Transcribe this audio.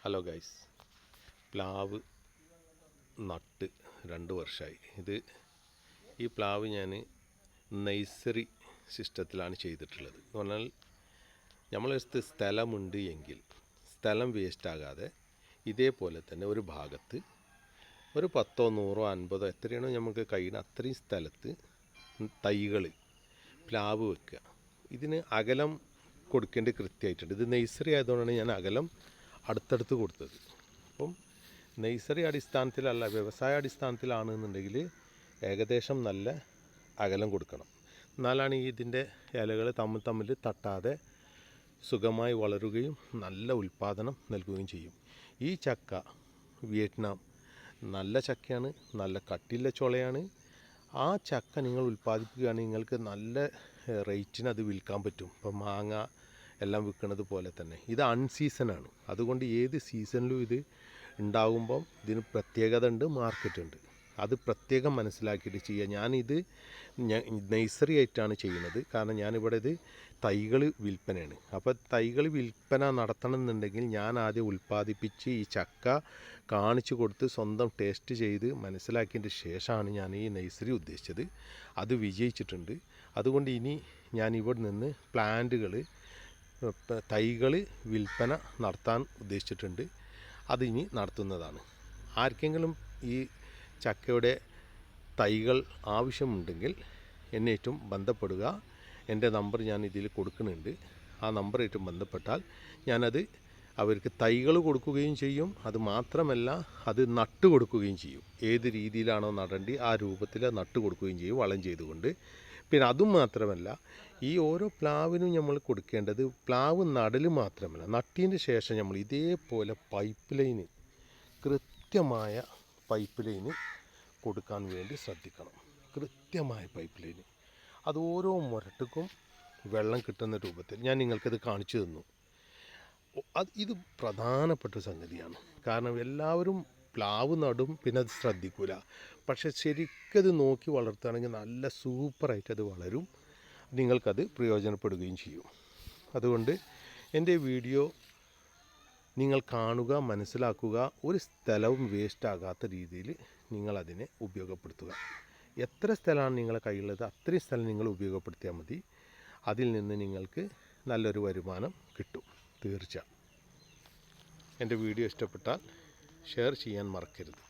Hello guys, പ്ലാവ് നട്ട് 2 വർഷമായി. ഈ പ്ലാവ് ഞാൻ നഴ്സറി സിസ്റ്റത്തിലാണ് ചെയ്തിട്ടുള്ളത്. എന്ന് പറഞ്ഞാൽ നമ്മളടുത്ത് സ്ഥലമുണ്ട് എങ്കിൽ സ്ഥലം വേസ്റ്റാകാതെ ഇതേപോലെ തന്നെ ഒരു ഭാഗത്ത് ഒരു 10, 100, 50 എത്രയാണോ നമുക്ക് കഴിയുന്ന അത്രയും സ്ഥലത്ത് തൈകൾ പ്ലാവ് വെക്കുക. ഇതിന് അകലം കൊടുക്കേണ്ടത് കൃത്യമായിട്ടുണ്ട്. ഇത് നഴ്സറി ആയതുകൊണ്ടാണ് ഞാൻ അകലം അടുത്തടുത്ത് കൊടുത്തത്. അപ്പം നഴ്സറി അടിസ്ഥാനത്തിലല്ല, വ്യവസായ അടിസ്ഥാനത്തിലാണെന്നുണ്ടെങ്കിൽ ഏകദേശം നല്ല അകലം കൊടുക്കണം. എന്നാലാണ് ഇതിൻ്റെ ഇലകൾ തമ്മിൽ തട്ടാതെ സുഖമായി വളരുകയും നല്ല ഉൽപ്പാദനം നൽകുകയും ചെയ്യും. ഈ ചക്ക വിയറ്റ്നാം നല്ല ചക്കയാണ്, നല്ല കട്ടിയുള്ള ചുളയാണ്. ആ ചക്ക നിങ്ങൾ ഉൽപ്പാദിപ്പിക്കുകയാണെങ്കിൽ നിങ്ങൾക്ക് നല്ല റേറ്റിന് അത് വിൽക്കാൻ പറ്റും. ഇപ്പം മാങ്ങ എല്ലാം വിൽക്കുന്നത് പോലെ തന്നെ ഇത് അൺസീസണാണ്. അതുകൊണ്ട് ഏത് സീസണിലും ഇത് ഉണ്ടാകുമ്പം ഇതിന് പ്രത്യേകത ഉണ്ട്, മാർക്കറ്റ് ഉണ്ട്. അത് പ്രത്യേകം മനസ്സിലാക്കിയിട്ട് ചെയ്യുക. ഞാനിത് നഴ്സറി ആയിട്ടാണ് ചെയ്യുന്നത്. കാരണം ഞാനിവിടെ ഇത് തൈകൾ വിൽപ്പനയാണ്. അപ്പോൾ തൈകൾ വിൽപ്പന നടത്തണമെന്നുണ്ടെങ്കിൽ ഞാൻ ആദ്യം ഉൽപ്പാദിപ്പിച്ച് ഈ ചക്ക കാണിച്ചു കൊടുത്ത് സ്വന്തം ടേസ്റ്റ് ചെയ്ത് മനസ്സിലാക്കിയതിൻ്റെ ശേഷമാണ് ഞാൻ ഈ നഴ്സറി ഉദ്ദേശിച്ചത്. അത് വിജയിച്ചിട്ടുണ്ട്. അതുകൊണ്ട് ഇനി ഞാൻ ഇവിടെ നിന്ന് തൈകൾ വിൽപ്പന നടത്താൻ ഉദ്ദേശിച്ചിട്ടുണ്ട്. അതിനി നടത്തുന്നതാണ്. ആർക്കെങ്കിലും ഈ ചക്കയുടെ തൈകൾ ആവശ്യമുണ്ടെങ്കിൽ എന്നേറ്റവും ബന്ധപ്പെടുക. എൻ്റെ നമ്പർ ഞാൻ ഇതിൽ കൊടുക്കുന്നുണ്ട്. ആ നമ്പറായിട്ടും ബന്ധപ്പെട്ടാൽ ഞാനത് അവർക്ക് തൈകൾ കൊടുക്കുകയും ചെയ്യും. അത് മാത്രമല്ല, അത് നട്ട് കൊടുക്കുകയും ചെയ്യും. ഏത് രീതിയിലാണോ നടേണ്ടി ആ രൂപത്തിൽ നട്ട് കൊടുക്കുകയും ചെയ്യും, വളം ചെയ്തുകൊണ്ട്. പിന്നെ അതും മാത്രമല്ല, ഈ ഓരോ പ്ലാവിനും നമ്മൾ കൊടുക്കേണ്ടത് പ്ലാവ് നടൽ മാത്രമല്ല, നട്ടതിന് ശേഷം നമ്മൾ ഇതേപോലെ കൃത്യമായ പൈപ്പ് ലൈന് കൊടുക്കാൻ വേണ്ടി ശ്രദ്ധിക്കണം. കൃത്യമായ പൈപ്പ് ലൈന്, അത് ഓരോ മുരട്ടുക്കും വെള്ളം കിട്ടുന്ന രൂപത്തിൽ ഞാൻ നിങ്ങൾക്കത് കാണിച്ചു തന്നു. ഇത് പ്രധാനപ്പെട്ട സംഗതിയാണ്. കാരണം എല്ലാവരും പ്ലാവ് നടും, പിന്നെ അത് ശ്രദ്ധിക്കില്ല. പക്ഷെ ശരിക്കത് നോക്കി വളർത്തുകയാണെങ്കിൽ നല്ല സൂപ്പറായിട്ട് അത് വളരും, നിങ്ങൾക്കത് പ്രയോജനപ്പെടുകയും ചെയ്യും. അതുകൊണ്ട് എൻ്റെ വീഡിയോ നിങ്ങൾ കാണുക, മനസ്സിലാക്കുക. ഒരു സ്ഥലവും വേസ്റ്റാകാത്ത രീതിയിൽ നിങ്ങളതിനെ ഉപയോഗപ്പെടുത്തുക. എത്ര സ്ഥലമാണ് നിങ്ങളുടെ കയ്യിലുള്ളത് അത്രയും സ്ഥലം നിങ്ങൾ ഉപയോഗപ്പെടുത്തിയാൽ മതി. അതിൽ നിന്ന് നിങ്ങൾക്ക് നല്ലൊരു വരുമാനം കിട്ടും തീർച്ച. എൻ്റെ വീഡിയോ ഇഷ്ടപ്പെട്ടാൽ ഷെയർ ചെയ്യാൻ മറക്കരുത്.